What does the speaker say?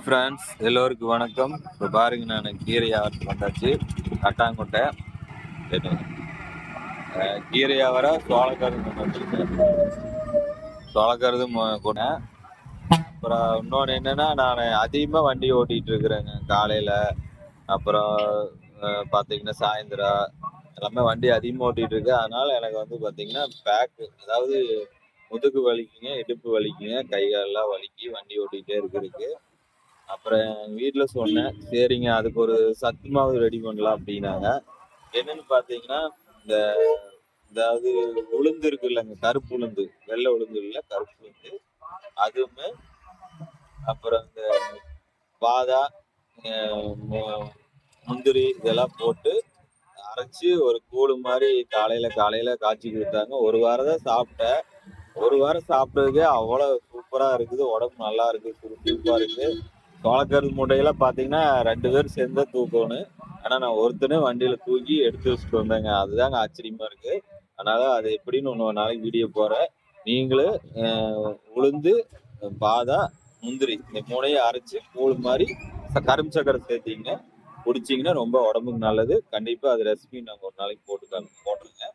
Friends எல்லோருக்கும் வணக்கம். இப்போ பாருங்க, நான் கீரை வியாபாரத்துக்கு வந்தாச்சு. கட்டாங்கொட்டை கீரை வியாபாரம் சோளக்கருது வந்திருக்கேன். சோளக்கருது போனேன். அப்புறம் இன்னொன்று என்னன்னா, நான் அதிகமாக வண்டி ஓட்டிகிட்டு இருக்கிறேங்க. காலையில் அப்புறம் பார்த்தீங்கன்னா சாயந்தரம் எல்லாமே வண்டி அதிகமாக ஓட்டிகிட்டு இருக்கேன். அதனால எனக்கு வந்து பார்த்தீங்கன்னா பேக்கு, அதாவது முதுகு வலிக்குங்க, இடுப்பு வலிக்குங்க, கை காலெல்லாம் வலிக்கு வண்டி ஓட்டிகிட்டே இருக்கிறதுக்கு. அப்புறம் எங்கள் வீட்டில் சொன்னேன், சரிங்க அதுக்கு ஒரு சத்து மாவு ரெடி பண்ணலாம் அப்படின்னாங்க. என்னன்னு பார்த்தீங்கன்னா, இந்த அதாவது உளுந்து இருக்கு இல்லைங்க, கருப்பு உளுந்து, வெள்ளை உளுந்து இல்லை கருப்பு உளுந்து, அதுவுமே அப்புறம் இந்த பாதாம், முந்திரி இதெல்லாம் போட்டு அரைச்சி ஒரு கூழு மாதிரி காலையில காய்ச்சி கொடுத்தாங்க. ஒரு வாரம் தான் சாப்பிட்டேன். ஒரு வாரம் சாப்பிட்டதுக்கே அவ்வளோ சூப்பரா இருக்குது. உடம்பு நல்லா இருக்கு, சுறுசுறுப்பா இருக்கு. சோளக்கருது மூட்டையெல்லாம் பார்த்தீங்கன்னா 2 பேர் சேர்ந்து தான் தூக்கணும். ஆனா நான் ஒருத்தனே வண்டியில தூக்கி எடுத்து வச்சுட்டு வந்தேங்க. அதுதாங்க ஆச்சரியமா இருக்கு. அதனால அது எப்படின்னு இன்னொரு நாளைக்கு வீடியோ போடுறேன். நீங்களும் உளுந்து, பாதாம், முந்திரி இந்த 3யும் அரைச்சு கூழ் மாதிரி கரும்பு சக்கரை சேர்த்தீங்க குடிச்சிங்கன்னா ரொம்ப உடம்புக்கு நல்லது. கண்டிப்பா அது ரெசிபி நாங்கள் ஒரு நாளைக்கு போட்டுருங்க.